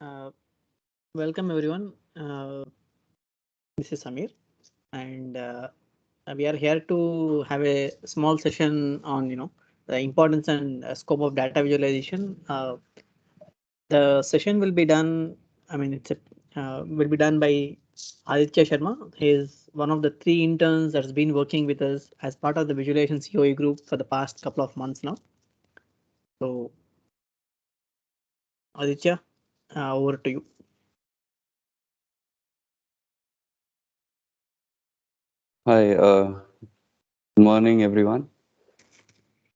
Uh, Welcome everyone. This is Samir, and we are here to have a small session on the importance and scope of data visualization. The session will be done. I mean, will be done by Aditya Sharma. He is one of the three interns that's been working with us as part of the visualization COE group for the past couple of months now. So, Aditya, over to you. Hi, good morning, everyone.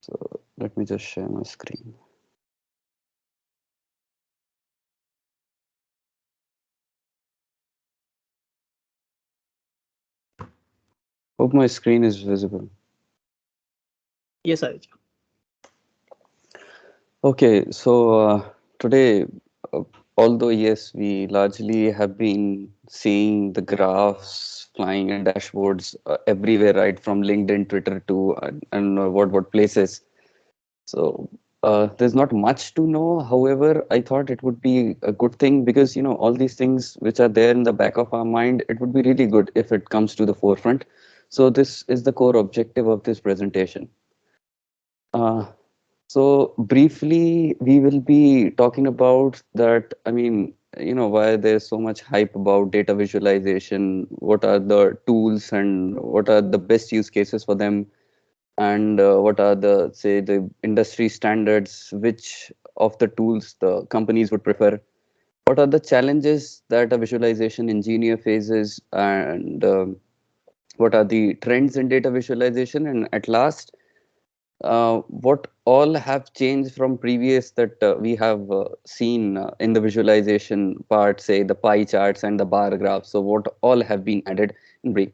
So let me just share my screen. Hope my screen is visible. Yes, Aditya. Okay, so today, uh, although yes, we largely have been seeing the graphs flying and dashboards everywhere, right, from LinkedIn, Twitter to and what places. So there's not much to know. However, I thought it would be a good thing because all these things which are there in the back of our mind, it would be really good if it comes to the forefront. So this is the core objective of this presentation. Uh, so briefly, we will be talking about that. I mean, why there's so much hype about data visualization, what are the tools and what are the best use cases for them, and what are the, say, the industry standards, which of the tools the companies would prefer, what are the challenges that a visualization engineer faces, and what are the trends in data visualization, and at last what all have changed from previous that we have seen in the visualization part, say the pie charts and the bar graphs. So what all have been added in brief.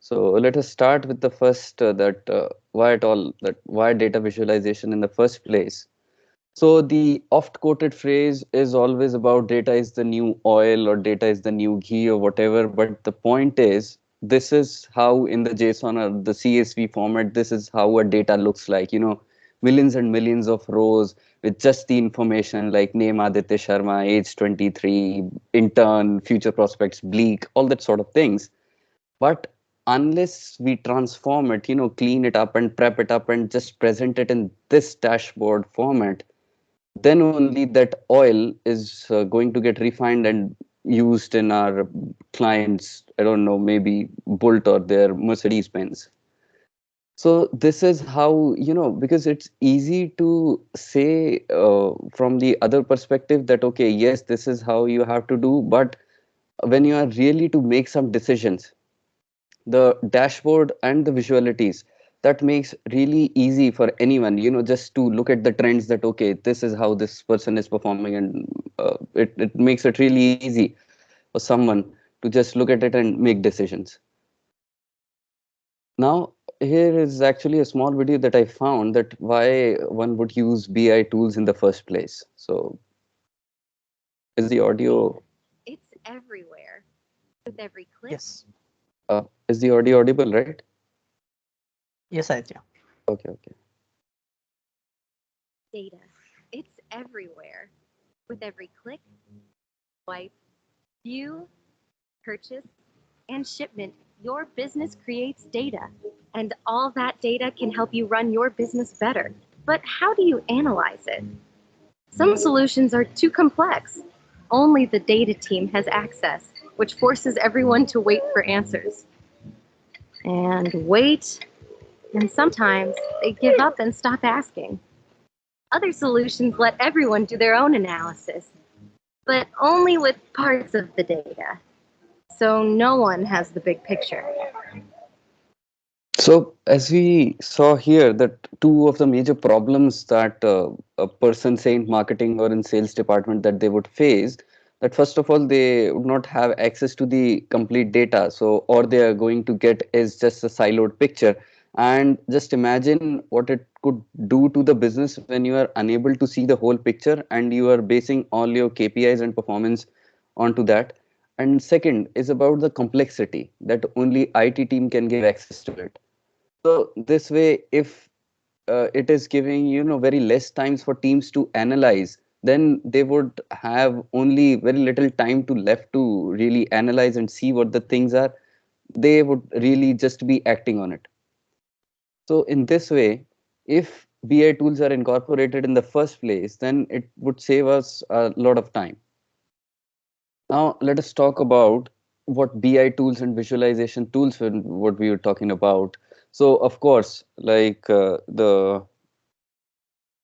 So let us start with the first that why data visualization in the first place. So the oft quoted phrase is always about data is the new oil or data is the new ghee or whatever. But the point is, this is how in the JSON or the CSV format, this is how a data looks like. Millions and millions of rows with just the information like name Aditya Sharma, age 23, intern, future prospects, bleak, all that sort of things. But unless we transform it, clean it up and prep it up and just present it in this dashboard format, then only that oil is going to get refined and used in our clients, I don't know, maybe Bolt or their Mercedes Benz. So this is how, because it's easy to say from the other perspective that, okay, yes, this is how you have to do. But when you are really to make some decisions, the dashboard and the visualities, that makes really easy for anyone, just to look at the trends that, okay, this is how this person is performing, and it makes it really easy for someone to just look at it and make decisions. Now, here is actually a small video that I found that why one would use BI tools in the first place. So is the audio It's everywhere. With every click, Yes. is the audio audible, right? Yes, Aditya. Okay, okay. data. It's everywhere. With every click, swipe, view, purchase, and shipment, your business creates data. And all that data can help you run your business better. But how do you analyze it? Some solutions are too complex. Only the data team has access, which forces everyone to wait for answers. And wait, and sometimes they give up and stop asking. Other solutions let everyone do their own analysis, but only with parts of the data. So no one has the big picture. So, as we saw here, that two of the major problems that a person, say in marketing or in sales department, that they would face, that first of all, they would not have access to the complete data. So, or they are going to get is just a siloed picture. And just imagine what it could do to the business when you are unable to see the whole picture and you are basing all your KPIs and performance onto that. And second is about the complexity that only IT team can give access to it. So this way, if it is giving very less times for teams to analyze, then they would have only very little time to left to really analyze and see what the things are. They would really just be acting on it. So in this way, if BI tools are incorporated in the first place, then it would save us a lot of time. Now let us talk about what BI tools and visualization tools what we were talking about. So of course, like the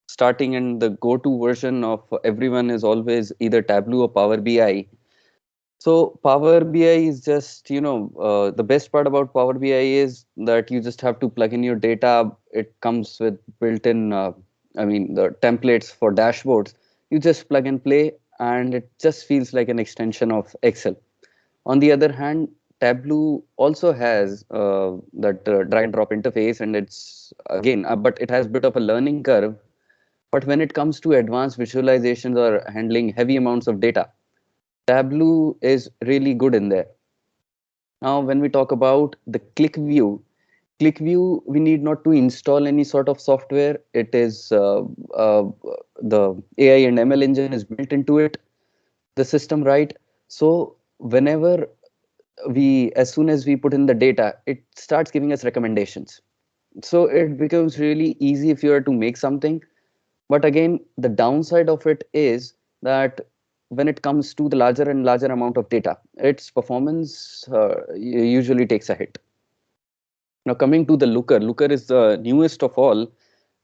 starting and the go-to version of everyone is always either Tableau or Power BI. So Power BI is just, the best part about Power BI is that you just have to plug in your data. It comes with built-in, the templates for dashboards. You just plug and play, and it just feels like an extension of Excel. On the other hand, Tableau also has that drag and drop interface, and it's again, but it has a bit of a learning curve. But when it comes to advanced visualizations or handling heavy amounts of data, Tableau is really good in there. Now, when we talk about the click view, we need not to install any sort of software. It is the AI and ML engine is built into it, the system, right? So whenever as soon as we put in the data, it starts giving us recommendations. So it becomes really easy if you are to make something. But again, the downside of it is that when it comes to the larger and larger amount of data, its performance usually takes a hit. Now, coming to the Looker is the newest of all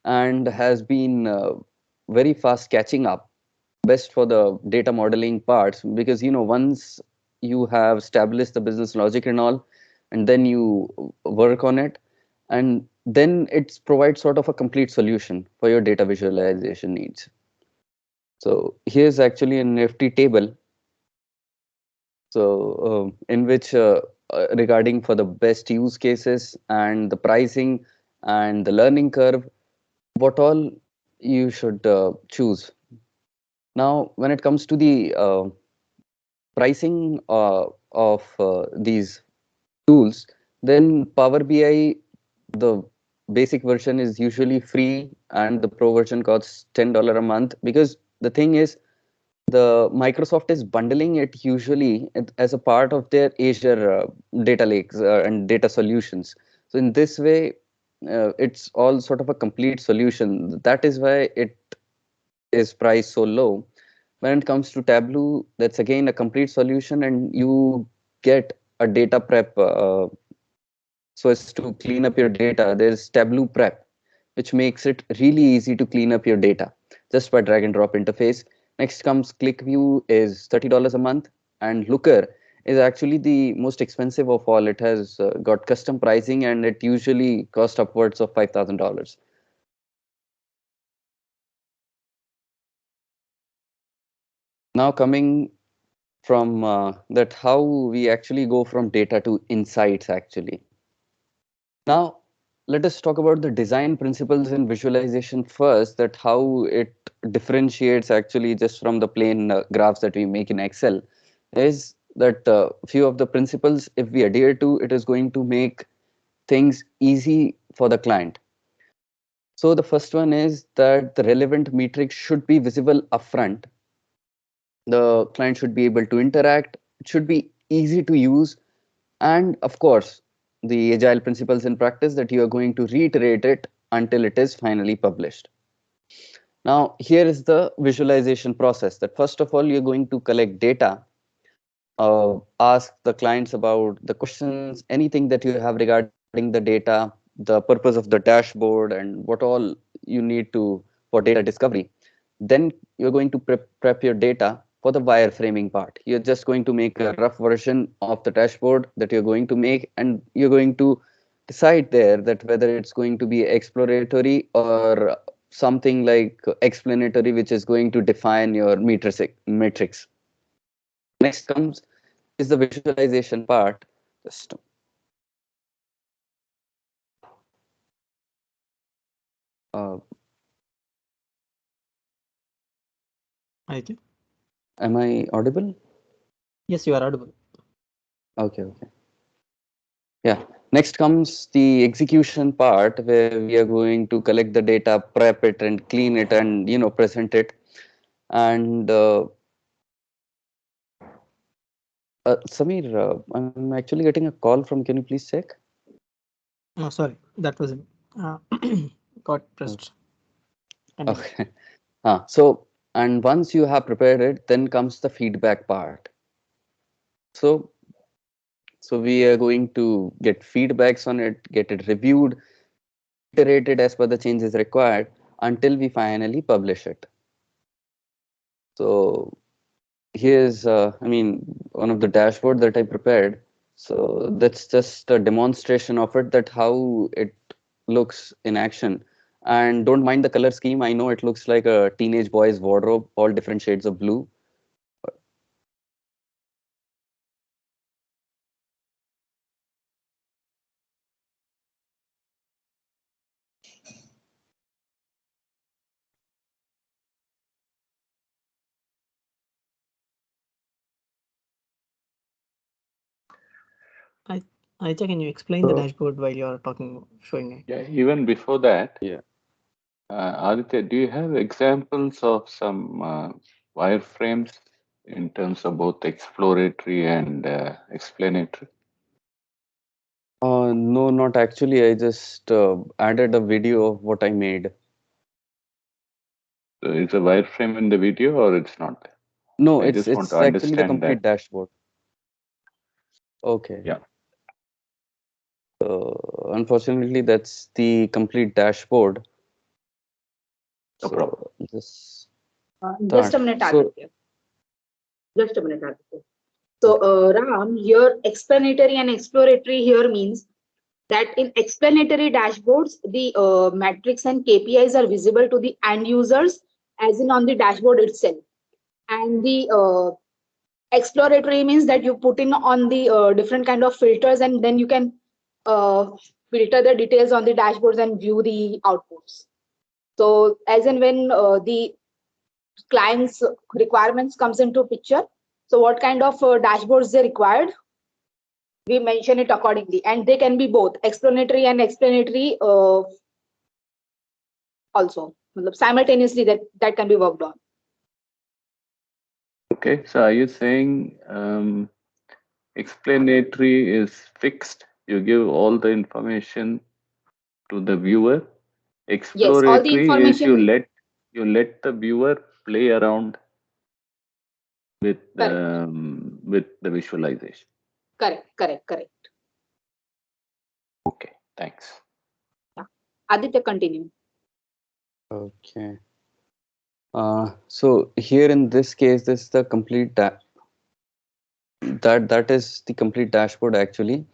and has been very fast catching up. Best for the data modeling parts, because once you have established the business logic and all, and then you work on it, and then it provides sort of a complete solution for your data visualization needs. So here's actually a nifty table. So in which regarding for the best use cases and the pricing and the learning curve, what all you should choose. Now, when it comes to the pricing of these tools, then Power BI, the basic version is usually free and the pro version costs $10 a month, because the thing is, the Microsoft is bundling it usually as a part of their Azure data lakes and data solutions. So in this way, it's all sort of a complete solution. That is why it is priced so low. When it comes to Tableau, that's again a complete solution, and you get a data prep. So as to clean up your data, there's Tableau Prep, which makes it really easy to clean up your data just by drag and drop interface. Next comes ClickView is $30 a month, and Looker is actually the most expensive of all. It has got custom pricing, and it usually costs upwards of $5,000. Now coming from that, how we actually go from data to insights actually. Now, let us talk about the design principles in visualization first, that how it differentiates actually just from the plain graphs that we make in Excel, is that few of the principles, if we adhere to, it is going to make things easy for the client. So the first one is that the relevant metrics should be visible upfront. The client should be able to interact. It should be easy to use, and of course the agile principles in practice, that you are going to reiterate it until it is finally published. Now here is the visualization process, that first of all you're going to collect data, ask the clients about the questions, anything that you have regarding the data, the purpose of the dashboard, and what all you need to for data discovery. Then you're going to prep your data for the wireframing part. You're just going to make a rough version of the dashboard that you're going to make, and you're going to decide there that whether it's going to be exploratory or something like explanatory, which is going to define your matrix. Next comes is the visualization part. Just uh, Aditya? am I audible? Yes, you are audible. Okay, okay. Yeah. Next comes the execution part, where we are going to collect the data, prep it, and clean it, and present it. And Samir, I'm actually getting a call from. Can you please check? Oh, sorry, that was uh, got Oh, pressed. Continue. okay. So, and once you have prepared it, then comes the feedback part. So, so we are going to get feedbacks on it, get it reviewed, iterated as per the changes required until we finally publish it. So here's, I mean, one of the dashboard that I prepared. So that's just a demonstration of it, that how it looks in action. And don't mind the color scheme. I know it looks like a teenage boy's wardrobe, all different shades of blue. I Aisha, can you explain the So dashboard while you're talking, showing it? Yeah, even before that, yeah. Aditya, do you have examples of some wireframes in terms of both exploratory and explanatory? No, not actually. I just added a video of what I made. So is a wireframe in the video or it's not there? No, I just want to it's actually the understand that. complete dashboard. Okay. Yeah, Unfortunately, that's the complete dashboard. no problem. So just Just a start. minute, So Aditya. Just a minute, Aditya. So, Ram, here explanatory and exploratory here means that in explanatory dashboards, the metrics and KPIs are visible to the end users, as in on the dashboard itself. And the exploratory means that you put in on the different kind of filters, and then you can uh, filter the details on the dashboards and view the outputs. So, as and when the clients requirements comes into picture, so what kind of dashboards they required, we mention it accordingly, and they can be both explanatory and explanatory also. Simultaneously, that can be worked on. Okay, so are you saying explanatory is fixed? You give all the information to the viewer. Yes, all the Exploratory is information. you let the viewer play around Correct, with the visualization. correct. Okay, thanks. Yeah. Aditya, continue. okay. So here in this case, this is the complete that is the complete dashboard actually.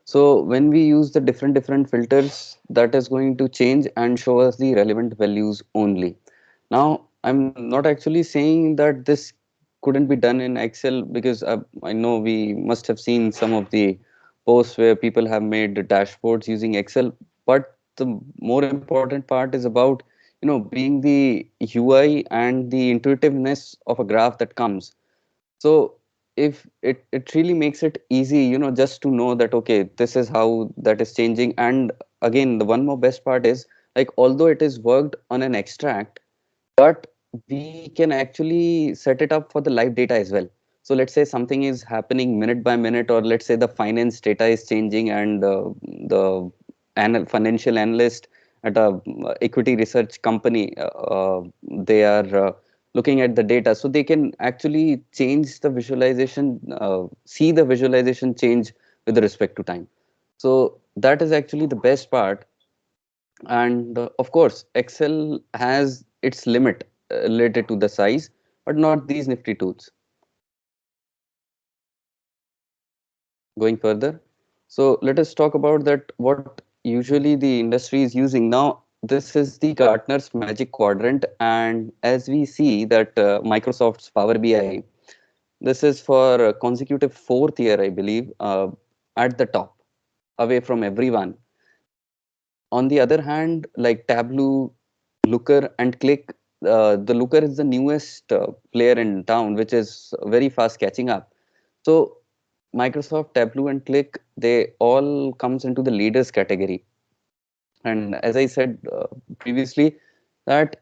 So when we use the different filters, that is going to change and show us the relevant values only. Now I'm not actually saying that this couldn't be done in Excel, because I know we must have seen some of the posts where people have made the dashboards using Excel, but the more important part is about, being the UI and the intuitiveness of a graph that comes. So if it really makes it easy, just to know that, okay, this is how that is changing. And again, the one more best part is, like, although it is worked on an extract, but we can actually set it up for the live data as well. So let's say something is happening minute by minute, or let's say the finance data is changing, and the financial analyst at a equity research company, they are looking at the data, so they can actually change the visualization, see the visualization change with respect to time. So that is actually the best part. And of course, Excel has its limit related to the size, but not these nifty tools. Going further, so let us talk about that, what usually the industry is using now. This is the Gartner's Magic Quadrant, and as we see that Microsoft's Power BI, this is for a consecutive fourth year, I believe, at the top, away from everyone. On the other hand, like Tableau, Looker, and Click, the Looker is the newest player in town, which is very fast catching up. So Microsoft, Tableau, and Click, they all comes into the leaders category. And as I said previously, that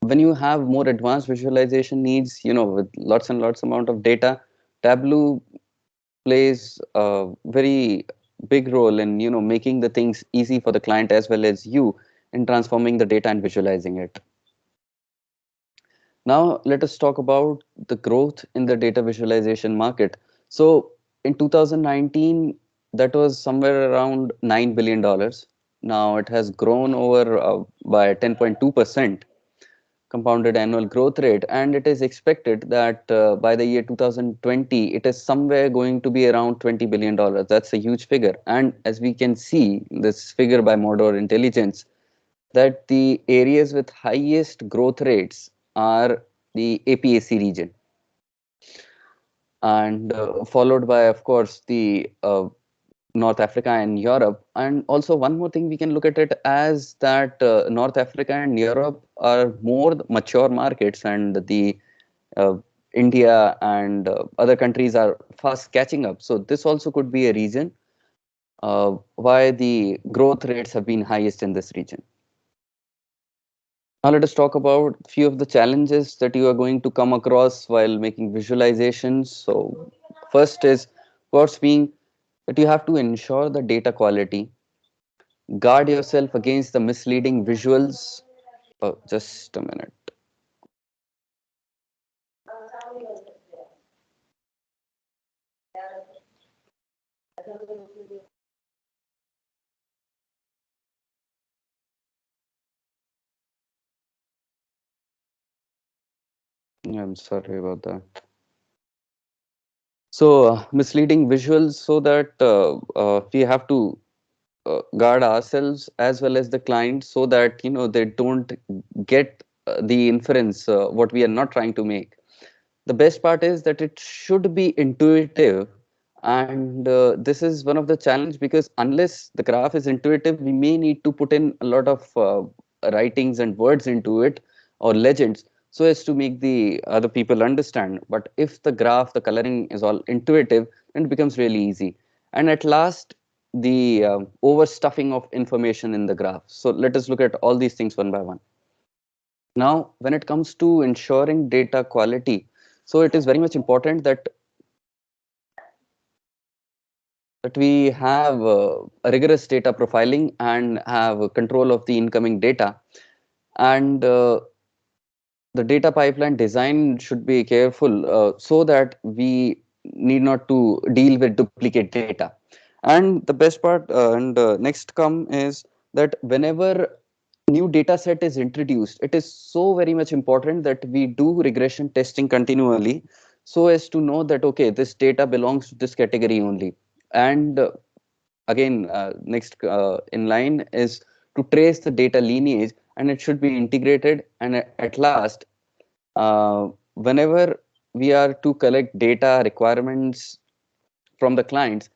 when you have more advanced visualization needs, with lots and lots amount of data, Tableau plays a very big role in, making the things easy for the client as well as you in transforming the data and visualizing it. Now, let us talk about the growth in the data visualization market. So, in 2019, that was somewhere around $9 billion. Now, it has grown over by 10.2% compounded annual growth rate, and it is expected that by the year 2020, it is somewhere going to be around $20 billion. That's a huge figure. And as we can see, this figure by Model Intelligence, that the areas with highest growth rates are the APAC region, and followed by, of course, the North Africa and Europe. And also, one more thing we can look at it as that North Africa and Europe are more mature markets, and the uh, India and other countries are fast catching up. So this also could be a reason why the growth rates have been highest in this region. Now let us talk about a few of the challenges that you are going to come across while making visualizations. So first is, of course, being that you have to ensure the data quality, guard yourself against the misleading visuals. Oh, just a minute. Yeah, I'm sorry about that. So misleading visuals, so that we have to guard ourselves as well as the client, so that they don't get the inference what we are not trying to make. The best part is that it should be intuitive, and this is one of the challenge, because unless the graph is intuitive, we may need to put in a lot of writings and words into it, or legends, so as to make the other people understand. But if the graph, the coloring is all intuitive, then it becomes really easy. And at last, the overstuffing of information in the graph. So let us look at all these things one by one. Now, when it comes to ensuring data quality, so it is very much important that we have a rigorous data profiling and have control of the incoming data. And the data pipeline design should be careful, so that we need not to deal with duplicate data. And the best part and next come is that whenever new data set is introduced, it is so very much important that we do regression testing continually, so as to know that, okay, this data belongs to this category only. And again, next in line is to trace the data lineage, and it should be integrated. And at last, whenever we are to collect data requirements from the clients,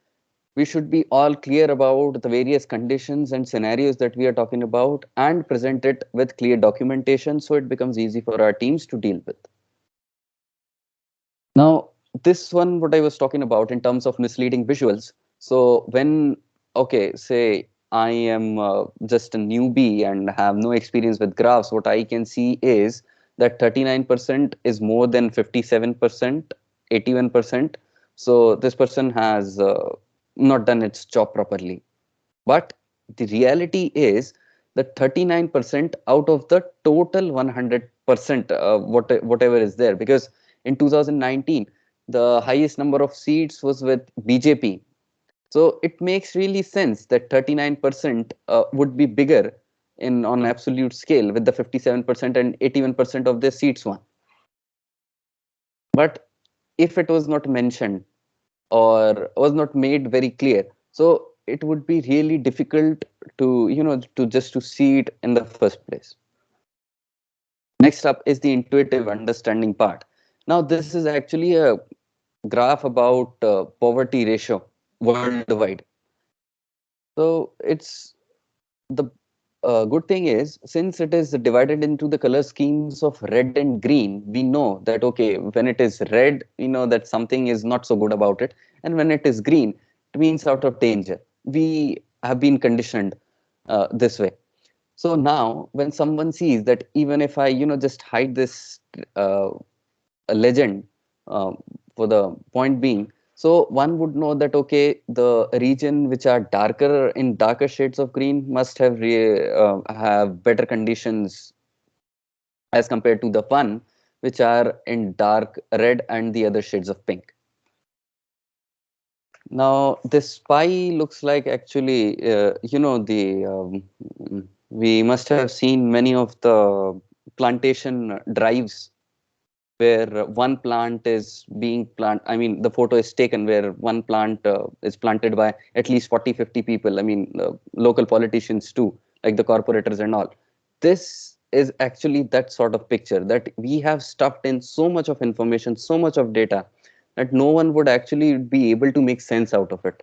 we should be all clear about the various conditions and scenarios that we are talking about, and present it with clear documentation, so it becomes easy for our teams to deal with. Now, this one, what I was talking about in terms of misleading visuals. So when, okay, say I am just a newbie and have no experience with graphs, what I can see is that 39% is more than 57%, 81%. So this person has not done its job properly. But the reality is that 39% out of the total 100%, whatever is there, because in 2019 the highest number of seats was with BJP. So it makes really sense that 39% would be bigger in on absolute scale, with the 57% and 81% of their seats won. But if it was not mentioned or was not made very clear, so it would be really difficult to to see it in the first place. Next up is the intuitive understanding part. Now this is actually a graph about poverty ratio worldwide. So it's the good thing is, since it is divided into the color schemes of red and green, we know that, okay, when it is red, we know that something is not so good about it, and when it is green, it means out of danger. We have been conditioned this way. So now when someone sees that, even if I, just hide this uh, legend, uh, for the point being, so one would know that, okay, the region which are darker, in darker shades of green, must have better conditions as compared to the one which are in dark red and the other shades of pink. Now, this spy looks like, actually, we must have seen many of the plantation drives where one plant is being planted. I mean, the photo is taken where one plant is planted by at least 40, 50 people. I mean, local politicians too, like the corporators and all. This is actually that sort of picture that we have stuffed in so much of information, so much of data, that no one would actually be able to make sense out of it.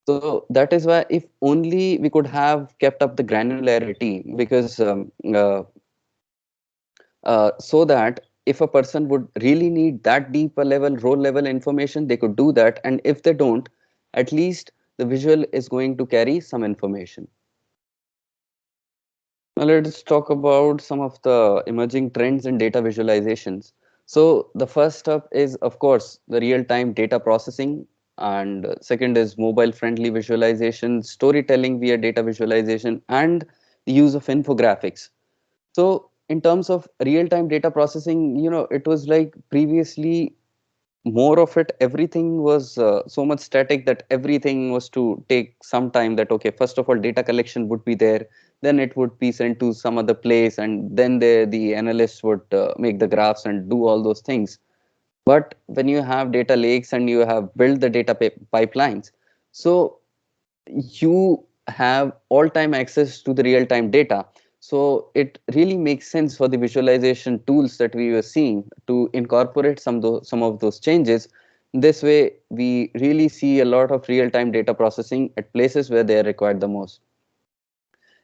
So that is why, if only we could have kept up the granularity, because so that if a person would really need that deeper level, role level information, they could do that. And if they don't, at least the visual is going to carry some information. Now let's talk about some of the emerging trends in data visualizations. So the first step is, of course, the real-time data processing, and second is mobile-friendly visualization, storytelling via data visualization, and the use of infographics. So in terms of real-time data processing, it was like previously more of it, everything was so much static that everything was to take some time. That, okay, first of all, data collection would be there, then it would be sent to some other place, and then the analysts would make the graphs and do all those things. But when you have data lakes and you have built the data pipelines, so you have all-time access to the real-time data. So it really makes sense for the visualization tools that we were seeing to incorporate some of those changes. This way, we really see a lot of real-time data processing at places where they are required the most.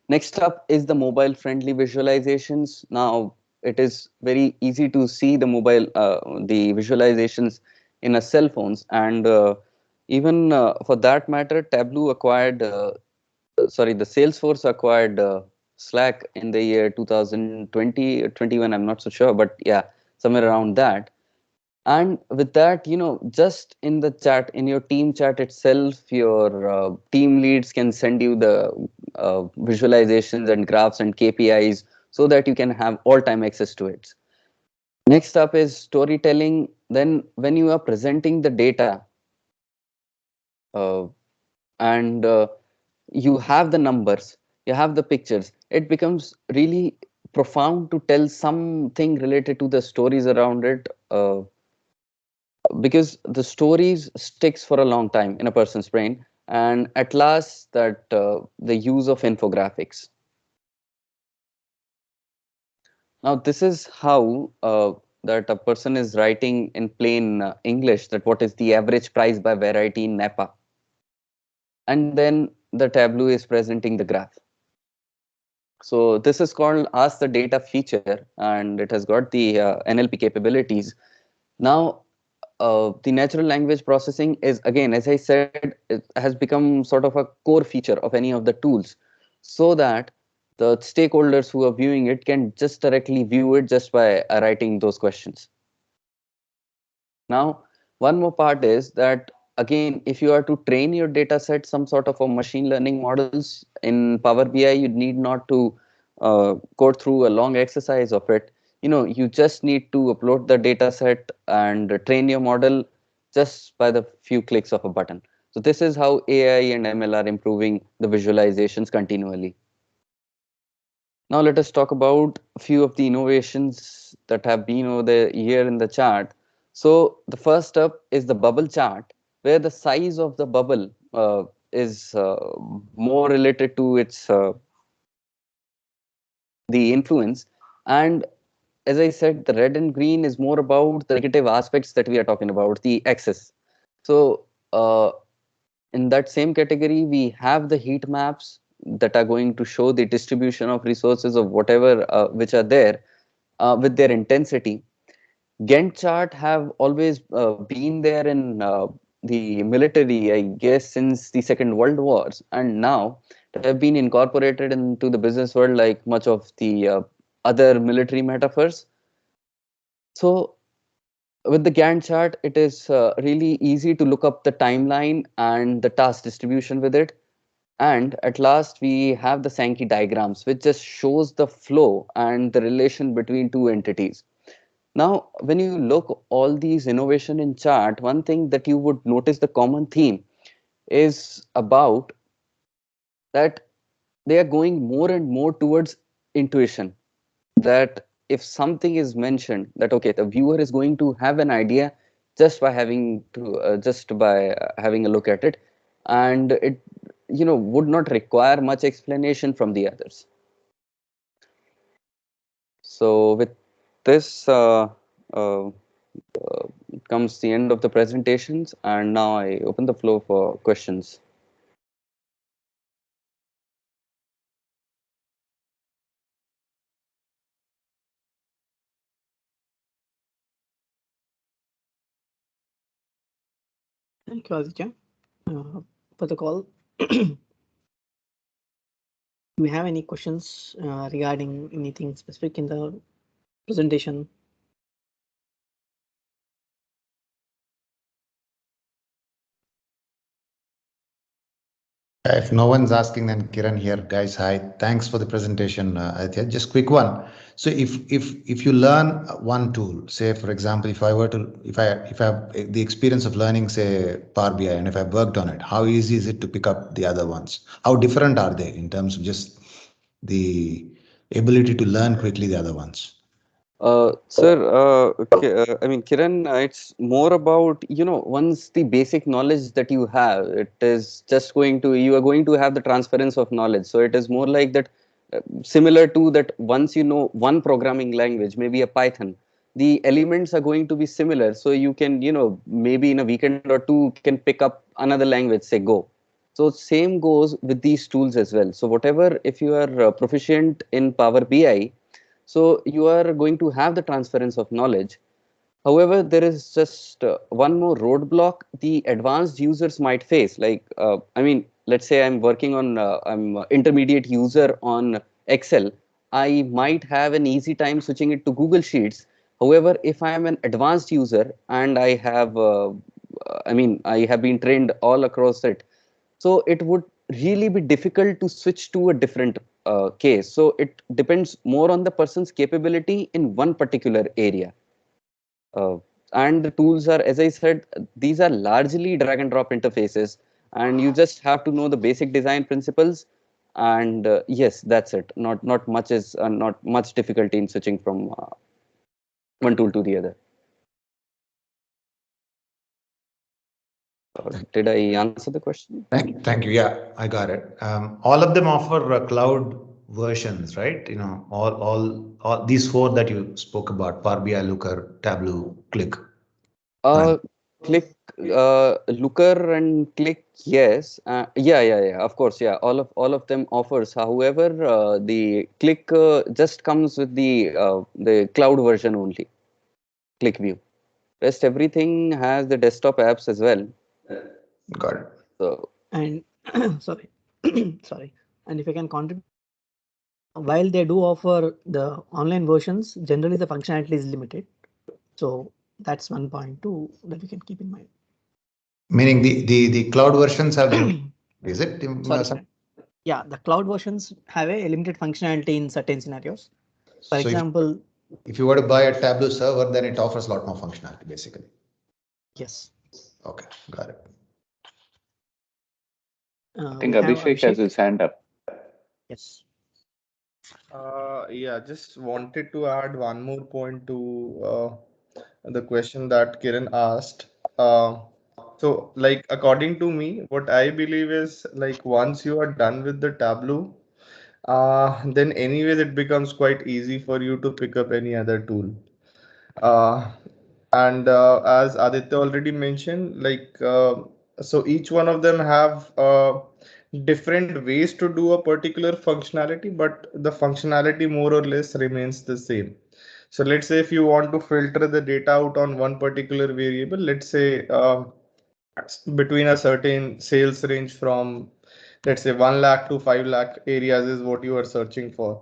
Next up is the mobile-friendly visualizations. Now, it is very easy to see the visualizations in a cell phones, and even for that matter, Tableau acquired sorry, the Salesforce acquired Slack in the year 2020 or 21. I'm not so sure, but yeah, somewhere around that. And with that, just in the chat, in your team chat itself, your team leads can send you the visualizations and graphs and KPIs, so that you can have all-time access to it. Next up is storytelling. Then when you are presenting the data, uh, and you have the numbers, you have the pictures, it becomes really profound to tell something related to the stories around it, because the stories sticks for a long time in a person's brain. And at last, that the use of infographics. Now this is how that a person is writing in plain English, that what is the average price by variety in Napa, and then the Tableau is presenting the graph. So this is called Ask the Data feature, and it has got the NLP capabilities. Now, the natural language processing is, again, as I said, it has become sort of a core feature of any of the tools, so that the stakeholders who are viewing it can just directly view it just by writing those questions. Now, one more part is that, again, if you are to train your data set, some sort of a machine learning models in Power BI, you need not to go through a long exercise of it. You just need to upload the data set and train your model just by the few clicks of a button. So this is how AI and ML are improving the visualizations continually. Now let us talk about a few of the innovations that have been over the year in the chart. So the first up is the bubble chart, where the size of the bubble is more related to its the influence. And as I said, the red and green is more about the negative aspects that we are talking about, the excess. So in that same category, we have the heat maps that are going to show the distribution of resources of whatever which are there with their intensity. Gantt chart have always been there in the military, I guess, since the Second World Wars, and now have been incorporated into the business world like much of the other military metaphors. So with the Gantt chart, it is really easy to look up the timeline and the task distribution with it. And at last, we have the Sankey diagrams, which just shows the flow and the relation between two entities. Now, when you look all these innovation in chart, one thing that you would notice the common theme is about that they are going more and more towards intuition. That if something is mentioned, that okay, the viewer is going to have an idea just by having a look at it, and it would not require much explanation from the others. So with this uh, comes the end of the presentations, and now I open the floor for questions. Thank you, Aditya, for the call. Do we have any questions regarding anything specific in the presentation? If no one's asking, then Kiran here, guys. Hi, thanks for the presentation, Aditya. Just quick one. So if you learn one tool, say for example, if I have the experience of learning, say Power BI, and if I've worked on it, how easy is it to pick up the other ones? How different are they in terms of just the ability to learn quickly the other ones? Sir, I mean, Kiran, it's more about, once the basic knowledge that you have, you are going to have the transference of knowledge. So it is more like that, similar to that once you know one programming language, maybe a Python, the elements are going to be similar. So you can, maybe in a weekend or two can pick up another language, say Go. So same goes with these tools as well. So whatever, if you are proficient in Power BI, so you are going to have the transference of knowledge. However, there is just one more roadblock the advanced users might face. Like, I mean, let's say I'm intermediate user on Excel. I might have an easy time switching it to Google Sheets. However, if I am an advanced user and I have been trained all across it, so it would really be difficult to switch to a different case. So it depends more on the person's capability in one particular area. Uh, and the tools are, as I said, these are largely drag and drop interfaces, and you just have to know the basic design principles. And yes, that's it. Not much difficulty in switching from one tool to the other. Did I answer the question? Thank you. Yeah, I got it. All of them offer cloud versions, right? All these four that you spoke about: Power BI, Looker, Tableau, Click. Uh, Click, Looker and Click, yes. Yeah. Of course, yeah. All of them offers. However, the Click just comes with the cloud version only. Click View. Rest everything has the desktop apps as well. Got it. So And sorry, sorry. And if I can contribute, while they do offer the online versions, generally the functionality is limited. So that's one point too that we can keep in mind. Meaning the cloud versions have is it? Sorry. Yeah, the cloud versions have a limited functionality in certain scenarios. For So example, if you were to buy a Tableau server, then it offers a lot more functionality, basically. Yes. Okay, got it. I think Abhishek has his hand up. Yes. Yeah, just wanted to add one more point to the question that Kiran asked. So, like, according to me, what I believe is like once you are done with the Tableau, then anyways it becomes quite easy for you to pick up any other tool. Uh, and as Aditya already mentioned, so each one of them have different ways to do a particular functionality, but the functionality more or less remains the same. So let's say if you want to filter the data out on one particular variable, let's say between a certain sales range from let's say 1 lakh to 5 lakh areas is what you are searching for.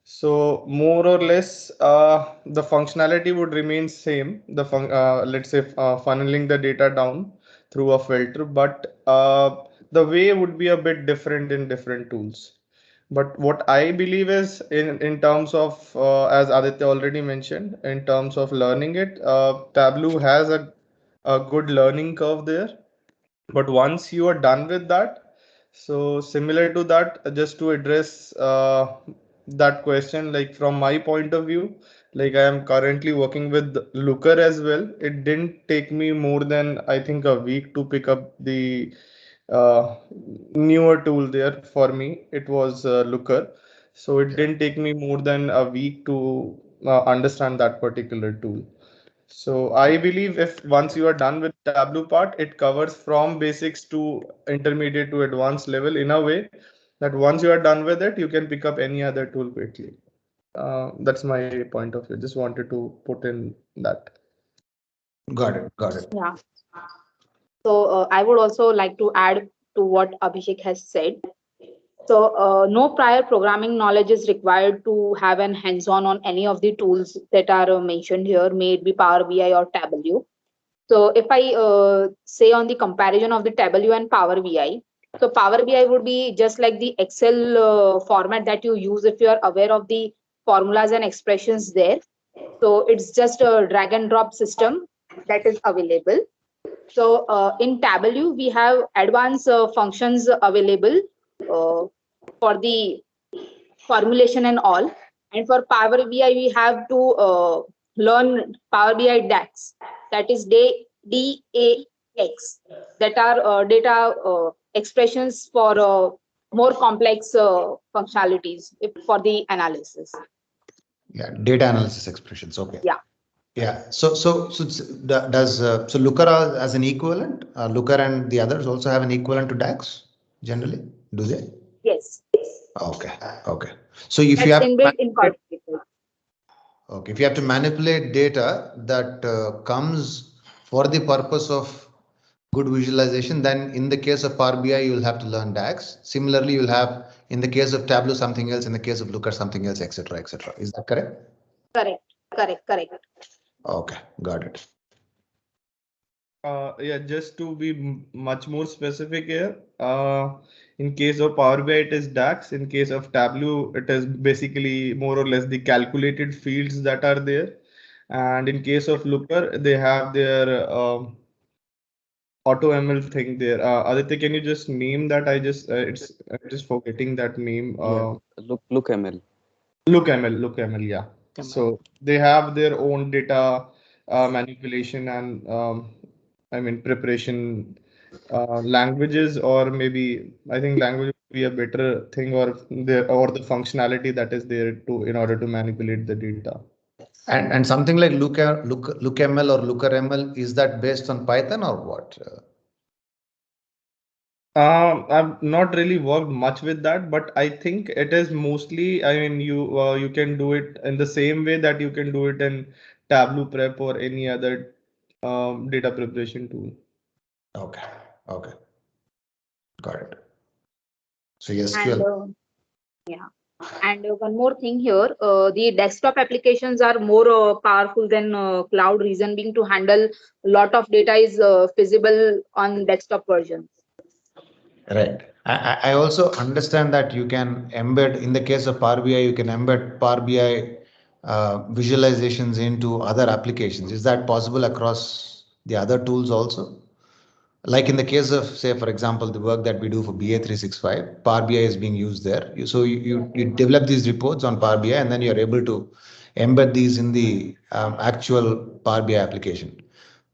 So more or less, the functionality would remain same. Let's say funneling the data down through a filter, but the way would be a bit different in different tools. But what I believe is in terms of as Aditya already mentioned, in terms of learning it, Tableau has a good learning curve there. But once you are done with that, so similar to that, just to address that question, like from my point of view, like I am currently working with Looker as well. It didn't take me more than I think a week to pick up the uh, newer tool there for me. It was Looker. So it didn't take me more than a week to understand that particular tool. So I believe if once you are done with Tableau part, it covers from basics to intermediate to advanced level in a way that once you are done with it, you can pick up any other tool quickly. That's my point of view. Just wanted to put in that. Got it. Got it. Yeah. So I would also like to add to what Abhishek has said. So no prior programming knowledge is required to have an hands-on on any of the tools that are mentioned here, may it be Power BI or Tableau. So if I say on the comparison of the Tableau and Power BI, so Power BI would be just like the Excel format that you use if you are aware of the formulas and expressions there. So it's just a drag and drop system that is available. So in Tableau, we have advanced functions available for the formulation and all. And for Power BI, we have to learn Power BI DAX, that is DAX, that are data expressions for more complex functionalities for the analysis. Yeah, data analysis expressions. Okay. Yeah. Yeah. So Looker as an equivalent, Looker and the others also have an equivalent to DAX generally, do they? Yes. Okay. Okay. So if That's you have inbuilt incorporated. okay, if you have to manipulate data that comes for the purpose of good visualization, then in the case of Power BI, you'll have to learn DAX. Similarly, you'll have in the case of Tableau something else, in the case of Looker something else, etc., etc. Is that correct? Correct. Correct. Correct. Okay, got it. Yeah, just to be much more specific here, in case of Power BI, it is DAX. In case of Tableau, it is basically more or less the calculated fields that are there. And in case of Looker, they have their auto ML thing there. Aditya, can you just name that? I'm just forgetting that name. Yeah, look ML. Look ML, yeah. ML. So they have their own data manipulation and I mean preparation languages, or maybe I think language would be a better thing, or the functionality that is there to in order to manipulate the data. And something like Look ML or Looker ML, is that based on Python or what? I've not really worked much with that, but I think it is mostly, I mean, you can do it in the same way that you can do it in Tableau Prep or any other data preparation tool. Okay, okay, got it. So yes, And SQL. yeah. And one more thing here, the desktop applications are more powerful than cloud. Reason being, to handle a lot of data is feasible on desktop versions. Right. I also understand that you can embed, in the case of Power BI, you can embed Power BI visualizations into other applications. Is that possible across the other tools also? Like in the case of, say, for example, the work that we do for BA365, Power BI is being used there. You develop these reports on Power BI, and then you're able to embed these in the actual Power BI application.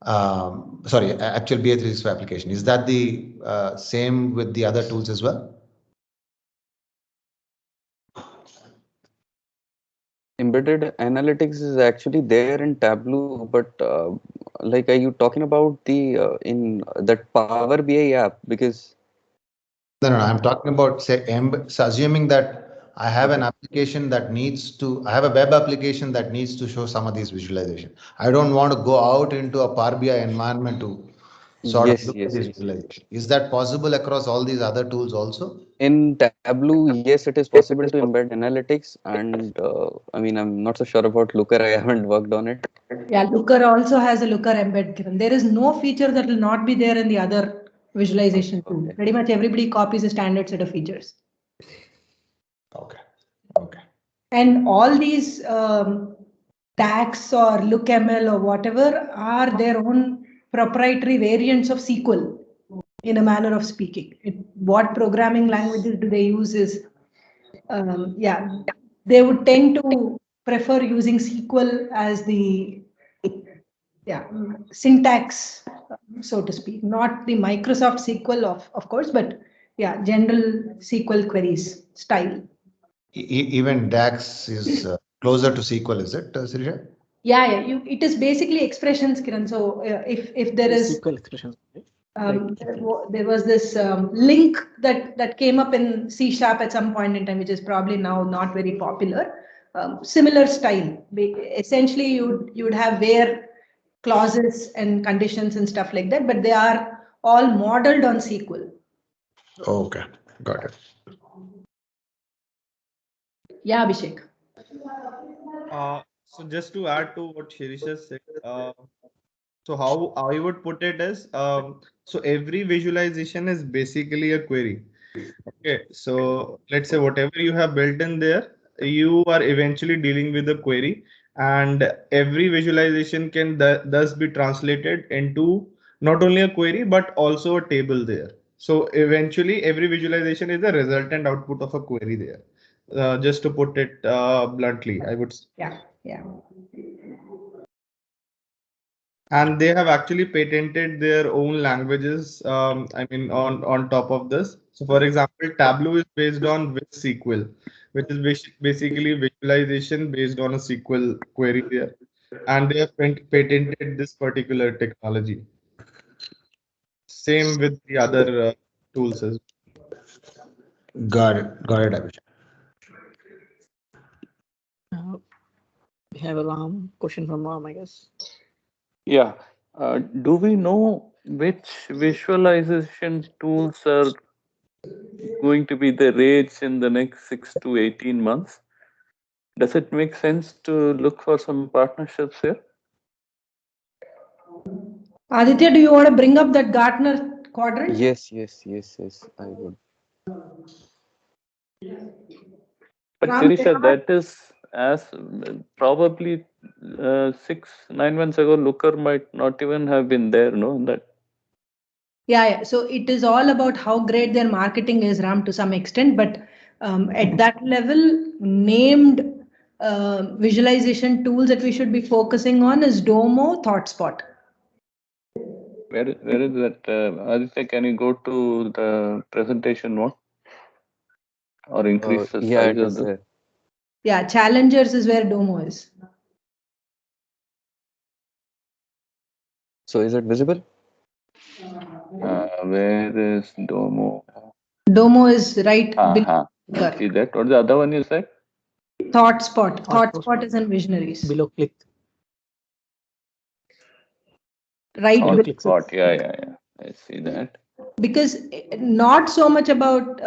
Sorry, actual BA365 application. Is that the same with the other tools as well? Embedded analytics is actually there in Tableau, but like, are you talking about the in that Power BI app? Because No. I'm talking about, say, so assuming that I have an okay, application that needs to, I have a web application that needs to show some of these visualization. I don't want to go out into a Power BI environment to sort of Yes, look at yes, this yes. visualization. Is that possible across all these other tools also? In Tableau, yes, it is possible to embed analytics, and I mean, I'm not so sure about Looker. I haven't worked on it. Yeah, Looker also has a Looker embed given. There is no feature that will not be there in the other visualization tool. Okay. Pretty much everybody copies a standard set of features. Okay. Okay. And all these DAX or LookML or whatever are their own proprietary variants of SQL in a manner of speaking. What programming languages do they use is, yeah, they would tend to prefer using SQL as the syntax, so to speak, not the Microsoft SQL of course, but yeah, general SQL queries style. Even DAX is closer to SQL, is it, Sirisha? Yeah, it is basically expressions, Kiran. So if there is SQL expressions, right? there was this link that came up in C# at some point in time, which is probably now not very popular. Similar style. Essentially, you would have where clauses and conditions and stuff like that, but they are all modeled on SQL. Okay, got it. Yeah, Abhishek. So just to add to what Shirisha said, so how I would put it is, so every visualization is basically a query. Okay, so let's say whatever you have built in there, you are eventually dealing with a query, and every visualization can thus be translated into not only a query but also a table there. So eventually, every visualization is a resultant output of a query there. Just to put it bluntly, I would say. Yeah. And they have actually patented their own languages. I mean, on top of this. So, for example, Tableau is based on with SQL, which is basically visualization based on a SQL query there, and they have patented this particular technology. Same with the other tools as well. Got it, Abhishek. We have a question from Ram, I guess. Yeah. Do we know which visualization tools are going to be the rage in the next 6 to 18 months? Does it make sense to look for some partnerships here? Aditya, do you want to bring up that Gartner quadrant? Yes, I would. But Ram, Sirisha, that is as probably 6 9 months ago, Looker might not even have been there, no? That Yeah. So it is all about how great their marketing is, Ram, to some extent. But at that level, named visualization tools that we should be focusing on is Domo, ThoughtSpot. where is that? Aditya, can you go to the presentation more or increase the Yeah, size it of is the? there. Yeah, Challengers is where Domo is. So is it visible? Where is Domo? Domo is right below. I see that. What the other one you said? ThoughtSpot. ThoughtSpot is in Visionaries. Below click. Right. Below click. Spot. Yeah. I see that. Because not so much about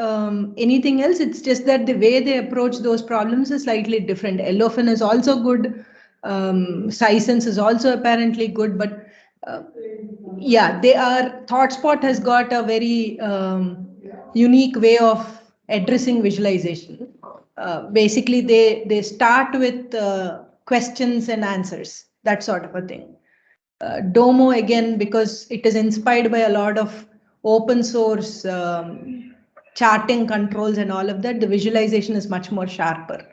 anything else, it's just that the way they approach those problems is slightly different. Elephant is also good. Sisense is also apparently good, but yeah, ThoughtSpot has got a very unique way of addressing visualization. Basically, they start with questions and answers, that sort of a thing. Domo, again, because it is inspired by a lot of open source charting controls and all of that, the visualization is much more sharper.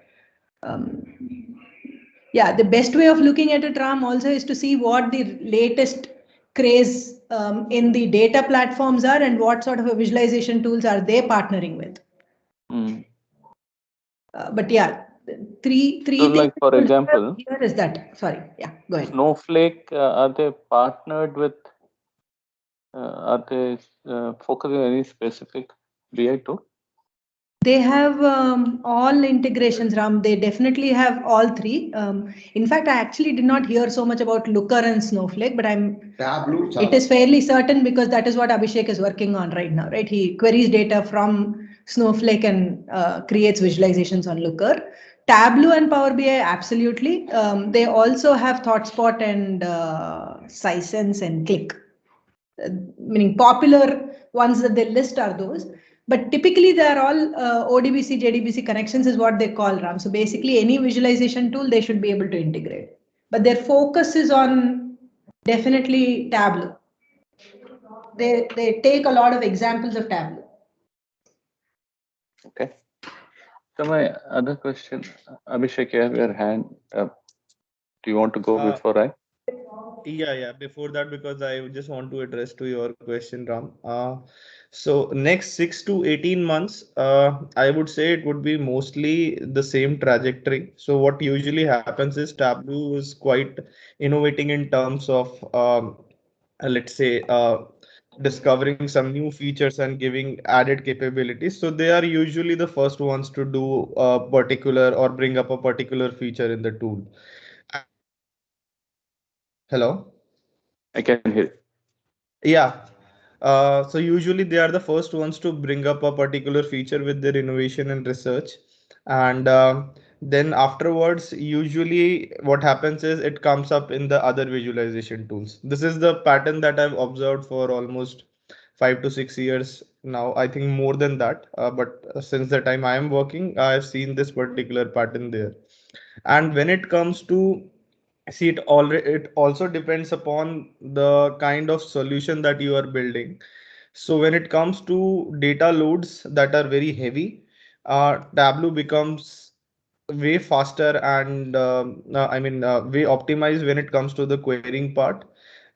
Yeah, the best way of looking at it, Ram, also is to see what the latest craze in the data platforms are and what sort of a visualization tools are they partnering with. But yeah, three So, things. like for example, Here is that. Sorry, yeah, go ahead. Snowflake, are they partnered with? Are they focusing on any specific BI tool? They have all integrations, Ram. They definitely have all three. In fact, I actually did not hear so much about Looker and Snowflake, but it is fairly certain because that is what Abhishek is working on right now, right? He queries data from Snowflake and creates visualizations on Looker. Tableau and Power BI, absolutely. They also have ThoughtSpot and Sisense and Click. Meaning popular ones that they list are those, but typically they are all ODBC, JDBC connections is what they call, Ram. So basically any visualization tool they should be able to integrate, but their focus is on definitely Tableau. They take a lot of examples of Tableau. Okay. So my other question, Abhishek, you have your hand up. Do you want to go before I? Yeah. Before that, because I just want to address to your question, Ram. So next 6 to 18 months, I would say it would be mostly the same trajectory. So what usually happens is Tableau is quite innovating in terms of, let's say, discovering some new features and giving added capabilities. So they are usually the first ones to do a particular or bring up a particular feature in the tool. Hello? I can hear. Yeah. So usually they are the first ones to bring up a particular feature with their innovation and research. And then afterwards, usually what happens is it comes up in the other visualization tools. This is the pattern that I've observed for almost 5 to 6 years now. I think more than that. But since the time I am working, I've seen this particular pattern there. And when it comes to see it also depends upon the kind of solution that you are building. So when it comes to data loads that are very heavy, Tableau becomes way faster and way optimized when it comes to the querying part.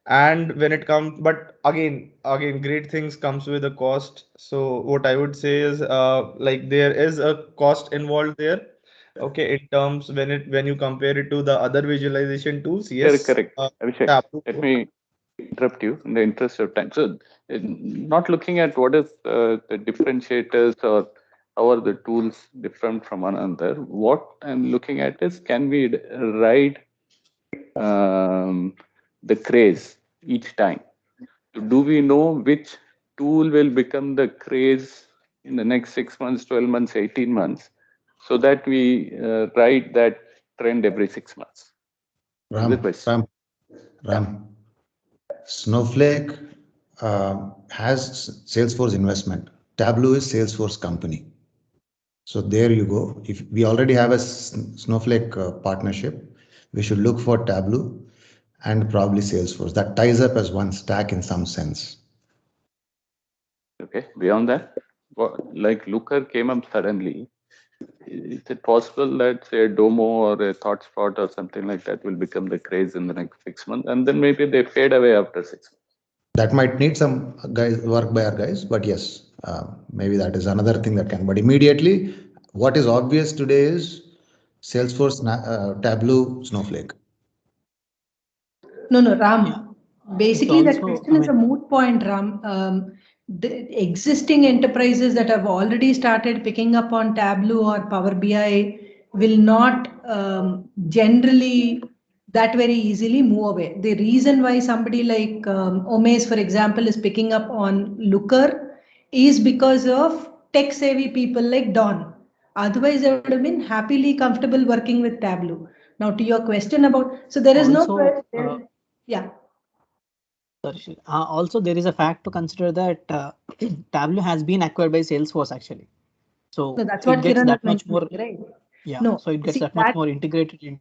And when it comes, but again great things comes with a cost. So what I would say is, like, there is a cost involved there. Okay, in terms when you compare it to the other visualization tools, Correct, yes. correct. Abhishek, Tableau. let me interrupt you in the interest of time. So, not looking at what is the differentiators or how are the tools different from one another. What I'm looking at is, can we ride the craze each time? So do we know which tool will become the craze in the next 6 months, 12 months, 18 months, so that we ride that trend every 6 months? Is the question. Ram. Snowflake has Salesforce investment. Tableau is Salesforce company. So there you go. If we already have a Snowflake partnership, we should look for Tableau and probably Salesforce. That ties up as one stack in some sense. Okay. Beyond that, like Looker came up suddenly. Is it possible that, say, a Domo or a ThoughtSpot or something like that will become the craze in the next 6 months, and then maybe they fade away after 6 months? That might need some guys work by our guys, but yes, maybe that is another thing that can. But immediately, what is obvious today is Salesforce, Tableau, Snowflake. No, Ram. Yeah. Basically, that Also, question is a moot point, Ram. The existing enterprises that have already started picking up on Tableau or Power BI will not generally that very easily move away. The reason why somebody like Omaze, for example, is picking up on Looker is because of tech-savvy people like Don. Otherwise, they would have been happily comfortable working with Tableau. Now, to your question about, so there is also, no, yeah. sorry, also there is a fact to consider that Tableau has been acquired by Salesforce actually. So No, that's it what gets Kiran was that much more, mentioning, right? yeah. No, So it gets see that much that. more integrated in.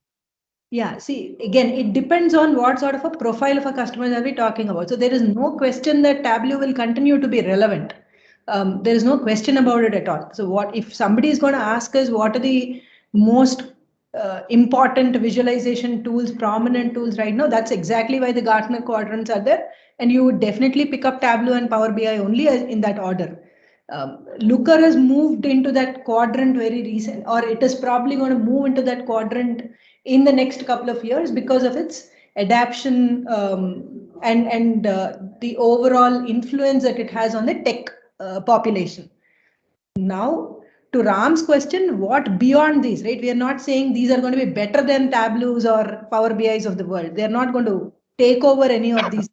Yeah, see, again, it depends on what sort of a profile of a customer are we talking about. So there is no question that Tableau will continue to be relevant. There is no question about it at all. So what if somebody is going to ask us what are the most important visualization tools, prominent tools right now? That's exactly why the Gartner quadrants are there. And you would definitely pick up Tableau and Power BI only in that order. Looker has moved into that quadrant very recent, or it is probably going to move into that quadrant in the next couple of years because of its adaption and the overall influence that it has on the tech population. Now, to Ram's question, what beyond these, right? We are not saying these are going to be better than Tableaus or Power BIs of the world. They're not going to take over any of these.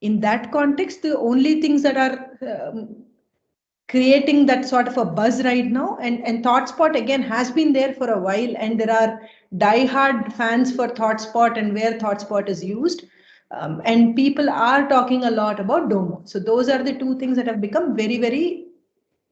In that context, the only things that are creating that sort of a buzz right now, and ThoughtSpot again has been there for a while, and there are diehard fans for ThoughtSpot and where ThoughtSpot is used. And people are talking a lot about Domo. So those are the two things that have become very, very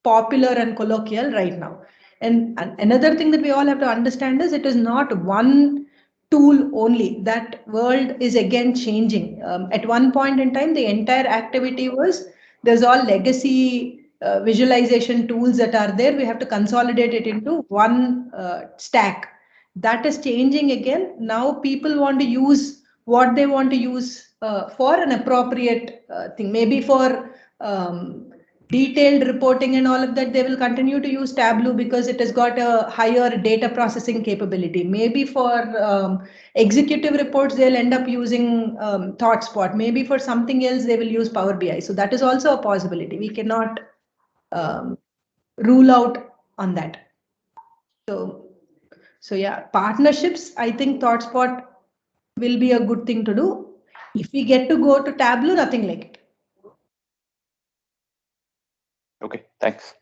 popular and colloquial right now. And another thing that we all have to understand is it is not one tool only. That world is again changing. At one point in time, the entire activity was there's all legacy visualization tools that are there. We have to consolidate it into one stack. That is changing again. Now people want to use what they want to use for an appropriate thing. Maybe for detailed reporting and all of that, they will continue to use Tableau because it has got a higher data processing capability. Maybe for executive reports, they'll end up using ThoughtSpot. Maybe for something else, they will use Power BI. So that is also a possibility. We cannot rule out on that. So yeah, partnerships, I think ThoughtSpot will be a good thing to do. If we get to go to Tableau, nothing like it. Okay, thanks.